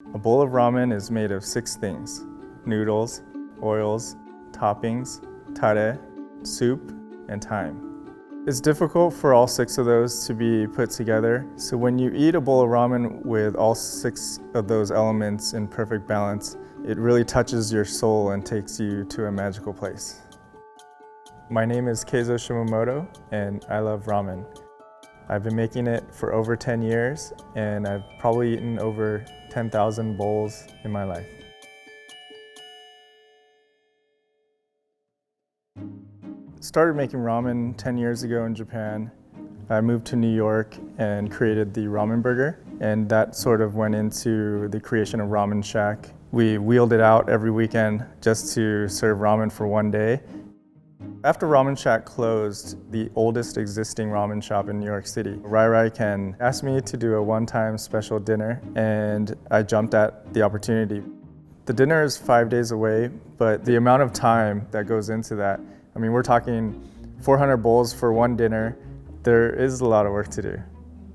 A bowl of ramen is made of 6 things: noodles, oils, toppings, tare, soup, and thyme. It's difficult for all 6 of those to be put together, so when you eat a bowl of ramen with all 6 of those elements in perfect balance, it really touches your soul and takes you to a magical place. My name is Keizo Shimamoto, and I love ramen. I've been making it for over 10 years, and I've probably eaten over 10,000 bowls in my life. Started making ramen 10 years ago in Japan. I moved to New York and created the ramen burger, and that sort of went into the creation of Ramen Shack. We wheeled it out every weekend just to serve ramen for one day. After Ramen Shack closed, the oldest existing ramen shop in New York City, Rai Ken asked me to do a one-time special dinner, and I jumped at the opportunity. The dinner is 5 days away, but the amount of time that goes into that, I mean, we're talking 400 bowls for one dinner. There is a lot of work to do.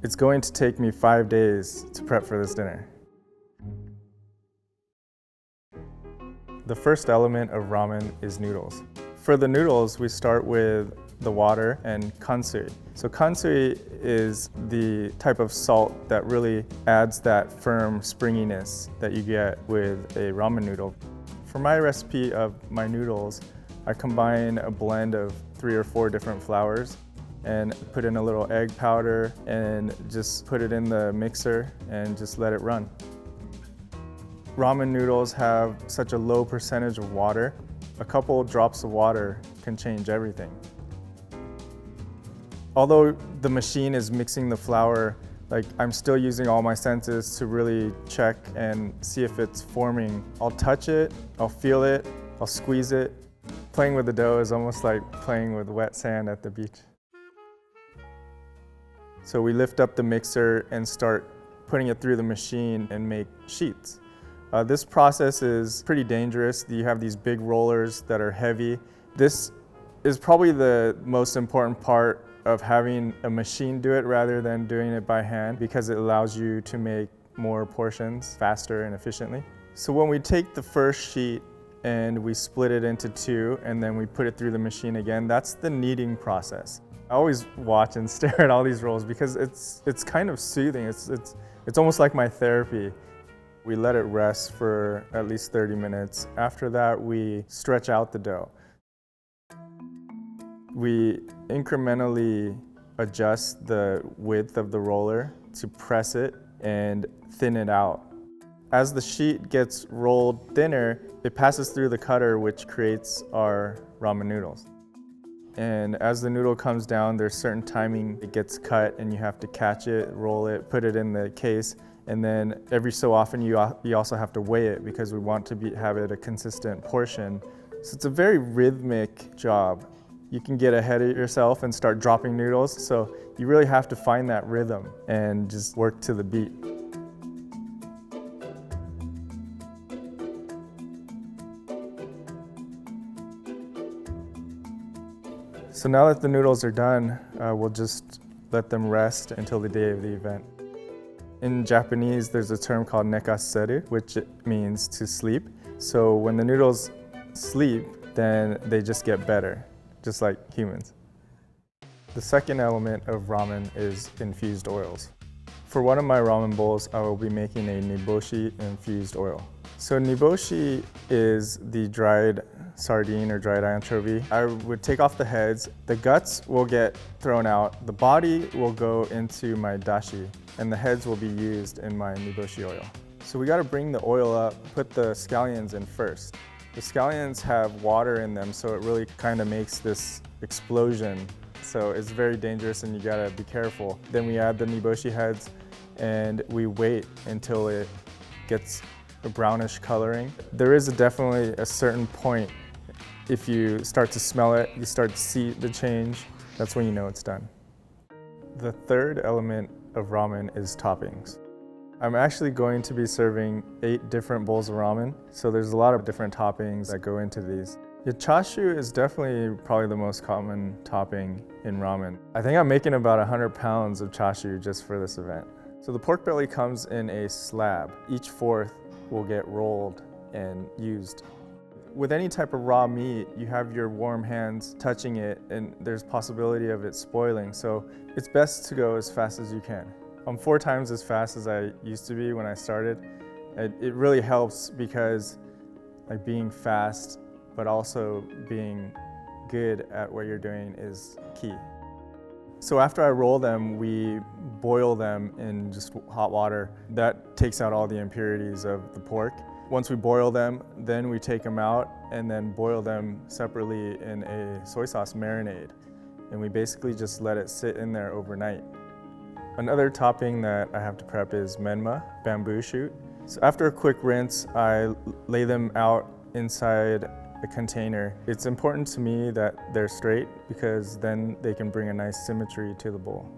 It's going to take me 5 days to prep for this dinner. The first element of ramen is noodles. For the noodles, we start with the water and kansui. So kansui is the type of salt that really adds that firm springiness that you get with a ramen noodle. For my recipe of my noodles, I combine a blend of 3 or 4 different flours and put in a little egg powder and just put it in the mixer and just let it run. Ramen noodles have such a low percentage of water. A couple drops of water can change everything. Although the machine is mixing the flour, I'm still using all my senses to really check and see if it's forming. I'll touch it, I'll feel it, I'll squeeze it. Playing with the dough is almost like playing with wet sand at the beach. So we lift up the mixer and start putting it through the machine and make sheets. This process is pretty dangerous. You have these big rollers that are heavy. This is probably the most important part of having a machine do it rather than doing it by hand, because it allows you to make more portions faster and efficiently. So when we take the first sheet and we split it into 2 and then we put it through the machine again, that's the kneading process. I always watch and stare at all these rolls because it's kind of soothing. It's almost like my therapy. We let it rest for at least 30 minutes. After that, we stretch out the dough. We incrementally adjust the width of the roller to press it and thin it out. As the sheet gets rolled thinner, it passes through the cutter, which creates our ramen noodles. And as the noodle comes down, there's certain timing it gets cut, and you have to catch it, roll it, put it in the case, and then every so often you also have to weigh it because we want to have it a consistent portion. So it's a very rhythmic job. You can get ahead of yourself and start dropping noodles, so you really have to find that rhythm and just work to the beat. So now that the noodles are done, we'll just let them rest until the day of the event. In Japanese, there's a term called nekaseru, which means to sleep. So when the noodles sleep, then they just get better, just like humans. The second element of ramen is infused oils. For one of my ramen bowls, I will be making a niboshi infused oil. So niboshi is the dried sardine or dried anchovy. I would take off the heads. The guts will get thrown out. The body will go into my dashi, and the heads will be used in my niboshi oil. So we gotta bring the oil up, put the scallions in first. The scallions have water in them, so it really kind of makes this explosion. So it's very dangerous and you gotta be careful. Then we add the niboshi heads and we wait until it gets a brownish coloring. There is definitely a certain point. If you start to smell it, you start to see the change, that's when you know it's done. The third element of ramen is toppings. I'm actually going to be serving 8 different bowls of ramen, so there's a lot of different toppings that go into these. The chashu is definitely probably the most common topping in ramen. I think I'm making about 100 pounds of chashu just for this event. So the pork belly comes in a slab. Each fourth will get rolled and used. With any type of raw meat, you have your warm hands touching it and there's possibility of it spoiling. So it's best to go as fast as you can. I'm 4 times as fast as I used to be when I started. It really helps because like being fast, but also being good at what you're doing is key. So after I roll them, we boil them in just hot water. That takes out all the impurities of the pork. Once we boil them, then we take them out and then boil them separately in a soy sauce marinade. And we basically just let it sit in there overnight. Another topping that I have to prep is menma, bamboo shoot. So after a quick rinse, I lay them out inside a container. It's important to me that they're straight because then they can bring a nice symmetry to the bowl.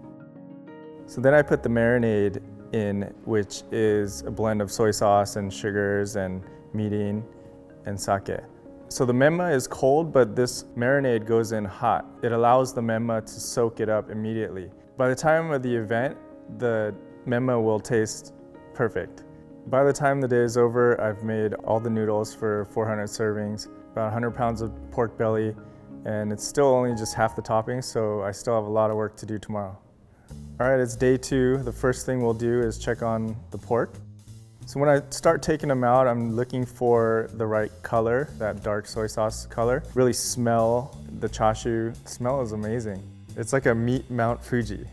So then I put the marinade in, which is a blend of soy sauce and sugars and mirin and sake. So the menma is cold, but this marinade goes in hot. It allows the menma to soak it up immediately. By the time of the event, the menma will taste perfect. By the time the day is over, I've made all the noodles for 400 servings, about 100 pounds of pork belly, and it's still only just half the toppings, so I still have a lot of work to do tomorrow. All right, it's day 2. The first thing we'll do is check on the pork. So when I start taking them out, I'm looking for the right color, that dark soy sauce color. Really smell the chashu. The smell is amazing. It's like a meat Mount Fuji.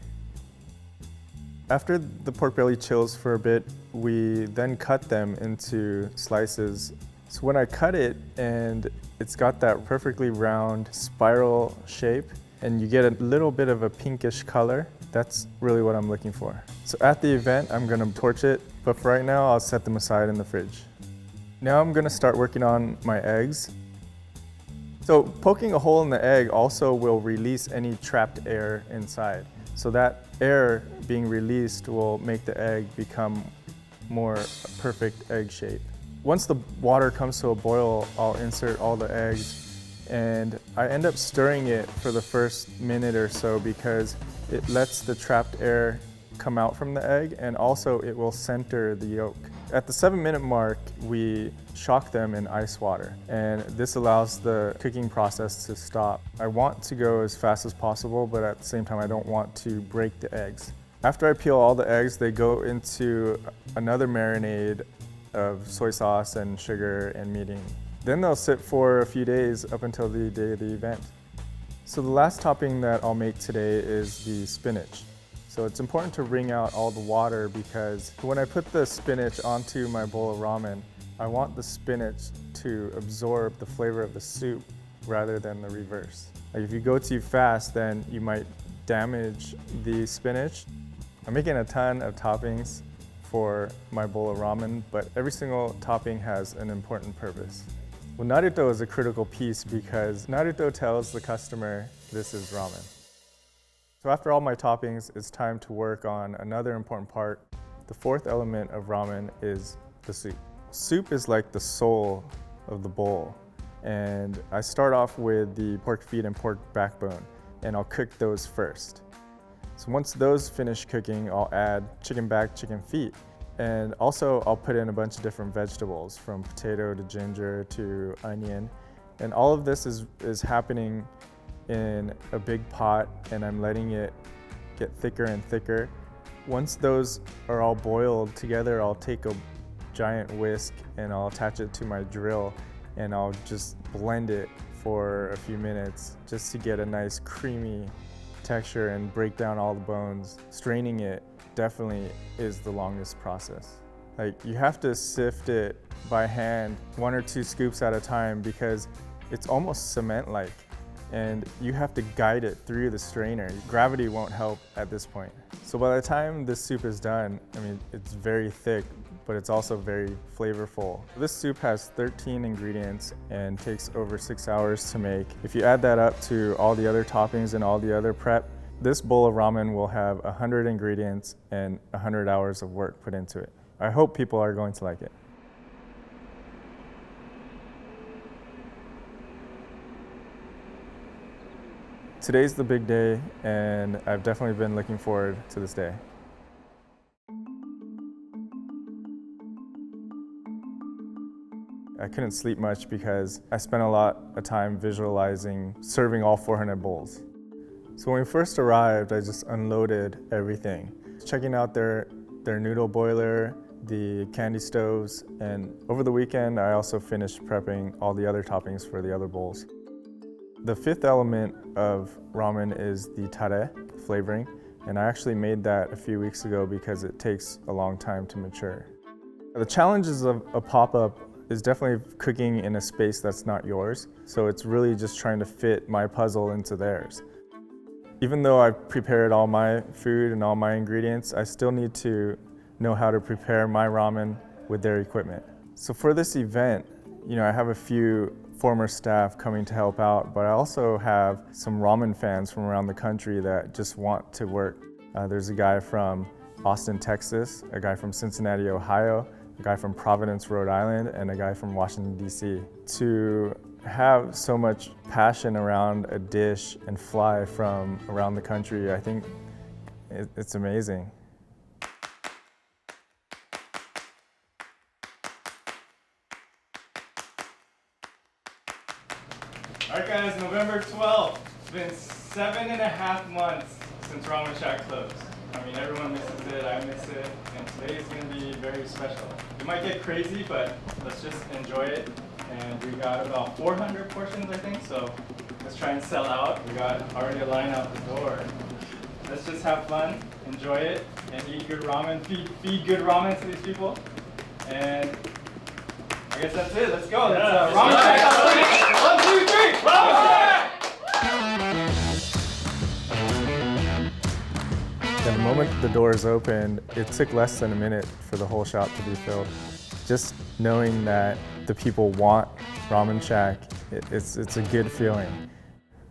After the pork belly chills for a bit, we then cut them into slices. So when I cut it and it's got that perfectly round spiral shape and you get a little bit of a pinkish color, that's really what I'm looking for. So at the event, I'm gonna torch it, but for right now, I'll set them aside in the fridge. Now I'm gonna start working on my eggs. So poking a hole in the egg also will release any trapped air inside. So that air being released will make the egg become more perfect egg shape. Once the water comes to a boil, I'll insert all the eggs and I end up stirring it for the first minute or so because it lets the trapped air come out from the egg and also it will center the yolk. At the 7-minute mark, we shock them in ice water and this allows the cooking process to stop. I want to go as fast as possible, but at the same time, I don't want to break the eggs. After I peel all the eggs, they go into another marinade of soy sauce and sugar and mirin. Then they'll sit for a few days up until the day of the event. So the last topping that I'll make today is the spinach. So it's important to wring out all the water because when I put the spinach onto my bowl of ramen, I want the spinach to absorb the flavor of the soup rather than the reverse. Like if you go too fast, then you might damage the spinach. I'm making a ton of toppings for my bowl of ramen, but every single topping has an important purpose. Well, naruto is a critical piece because naruto tells the customer this is ramen. So after all my toppings, it's time to work on another important part. The 4th element of ramen is the soup. Soup is like the soul of the bowl. And I start off with the pork feet and pork backbone, and I'll cook those first. So once those finish cooking, I'll add chicken back, chicken feet. And also I'll put in a bunch of different vegetables from potato to ginger to onion. And all of this is happening in a big pot and I'm letting it get thicker and thicker. Once those are all boiled together, I'll take a giant whisk and I'll attach it to my drill and I'll just blend it for a few minutes just to get a nice creamy texture and break down all the bones. Straining it definitely is the longest process. Like you have to sift it by hand, 1 or 2 scoops at a time because it's almost cement-like. And you have to guide it through the strainer. Gravity won't help at this point. So by the time this soup is done, I mean, it's very thick, but it's also very flavorful. This soup has 13 ingredients and takes over 6 hours to make. If you add that up to all the other toppings and all the other prep, this bowl of ramen will have 100 ingredients and 100 hours of work put into it. I hope people are going to like it. Today's the big day, and I've definitely been looking forward to this day. I couldn't sleep much because I spent a lot of time visualizing serving all 400 bowls. So when we first arrived, I just unloaded everything. Checking out their noodle boiler, the candy stoves, and over the weekend I also finished prepping all the other toppings for the other bowls. The fifth element of ramen is the tare flavoring, and I actually made that a few weeks ago because it takes a long time to mature. The challenges of a pop-up is definitely cooking in a space that's not yours, so it's really just trying to fit my puzzle into theirs. Even though I've prepared all my food and all my ingredients, I still need to know how to prepare my ramen with their equipment. So for this event, I have a few former staff coming to help out, but I also have some ramen fans from around the country that just want to work. There's a guy from Austin, Texas, a guy from Cincinnati, Ohio, a guy from Providence, Rhode Island, and a guy from Washington, D.C. To have so much passion around a dish and fly from around the country, I think it's amazing. All right guys, November 12th. It's been 7.5 months since Ramen Shack closed. I mean, everyone misses it, I miss it, and today is going to be very special. It might get crazy, but let's just enjoy it. And we got about 400 portions, I think, so let's try and sell out. We got already a line out the door. Let's just have fun, enjoy it, and eat good ramen, feed good ramen to these people. And I guess that's it. Let's go. Let's Ramen Shack. 1, 2, 3. Ramen Shack! The moment the doors opened, it took less than a minute for the whole shop to be filled. Just knowing that the people want Ramen Shack, it's a good feeling.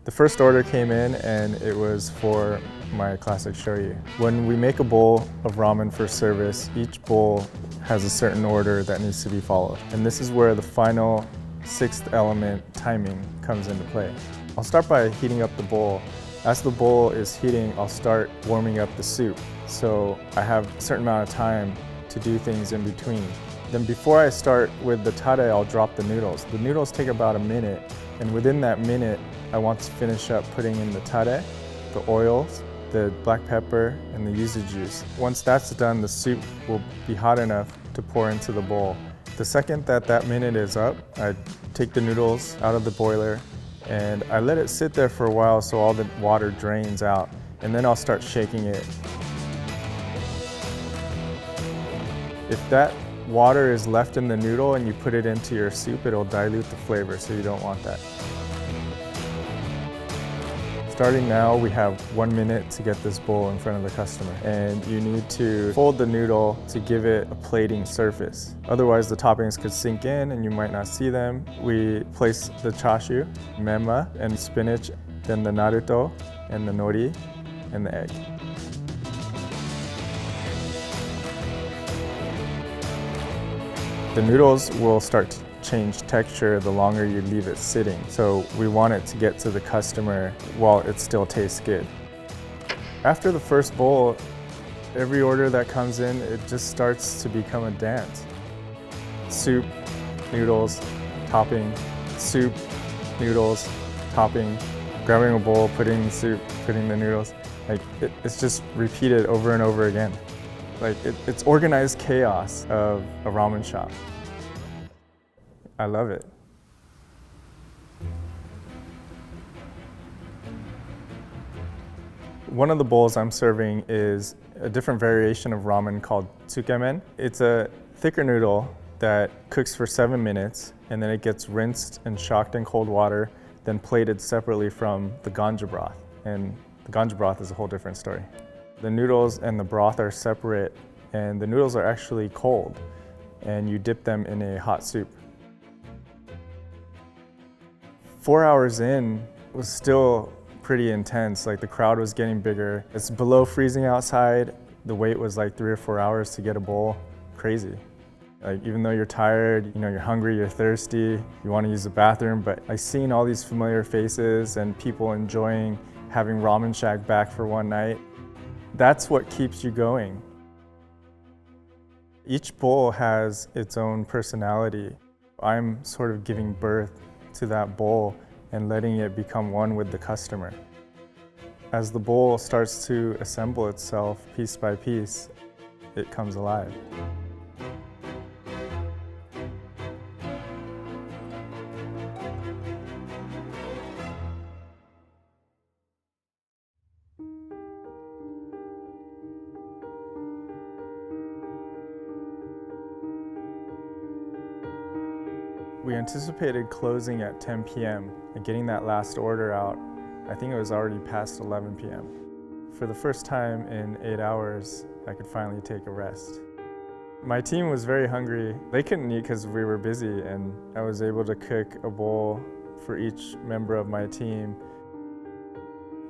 The first order came in and it was for my classic shoyu. When we make a bowl of ramen for service, each bowl has a certain order that needs to be followed. And this is where the final sixth element, timing, comes into play. I'll start by heating up the bowl. As the bowl is heating, I'll start warming up the soup. So I have a certain amount of time to do things in between. Then before I start with the tare, I'll drop the noodles. The noodles take about a minute, and within that minute, I want to finish up putting in the tare, the oils, the black pepper, and the yuzu juice. Once that's done, the soup will be hot enough to pour into the bowl. The second that minute is up, I take the noodles out of the boiler, and I let it sit there for a while so all the water drains out, and then I'll start shaking it. If that water is left in the noodle and you put it into your soup, it'll dilute the flavor, so you don't want that. Starting now, we have 1 minute to get this bowl in front of the customer, and you need to fold the noodle to give it a plating surface. Otherwise, the toppings could sink in and you might not see them. We place the chashu, mema, and spinach, then the naruto, and the nori, and the egg. The noodles will start to change texture the longer you leave it sitting. So we want it to get to the customer while it still tastes good. After the first bowl, every order that comes in, it just starts to become a dance. Soup, noodles, topping, soup, noodles, topping, grabbing a bowl, putting the soup, putting the noodles. It's just repeated over and over again. It's organized chaos of a ramen shop. I love it. One of the bowls I'm serving is a different variation of ramen called tsukemen. It's a thicker noodle that cooks for 7 minutes, and then it gets rinsed and shocked in cold water, then plated separately from the ganja broth. And the ganja broth is a whole different story. The noodles and the broth are separate, and the noodles are actually cold, and you dip them in a hot soup. 4 hours in was still pretty intense. The crowd was getting bigger. It's below freezing outside. The wait was 3 or 4 hours to get a bowl. Crazy. Even though you're tired, you're hungry, you're thirsty, you want to use the bathroom, but seeing all these familiar faces and people enjoying having Ramen Shack back for one night, that's what keeps you going. Each bowl has its own personality. I'm sort of giving birth to that bowl and letting it become one with the customer. As the bowl starts to assemble itself piece by piece, it comes alive. We anticipated closing at 10 p.m. and getting that last order out, I think it was already past 11 p.m. For the first time in 8 hours, I could finally take a rest. My team was very hungry. They couldn't eat because we were busy, and I was able to cook a bowl for each member of my team.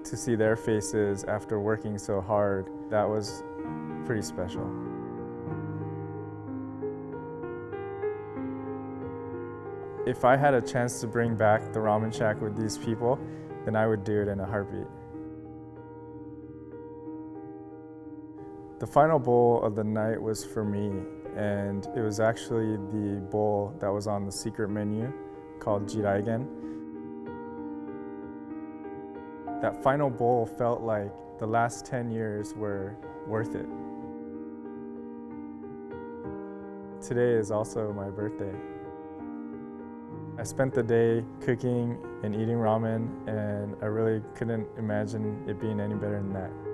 To see their faces after working so hard, that was pretty special. If I had a chance to bring back the Ramen Shack with these people, then I would do it in a heartbeat. The final bowl of the night was for me, and it was actually the bowl that was on the secret menu called Jiraigen. That final bowl felt like the last 10 years were worth it. Today is also my birthday. I spent the day cooking and eating ramen, and I really couldn't imagine it being any better than that.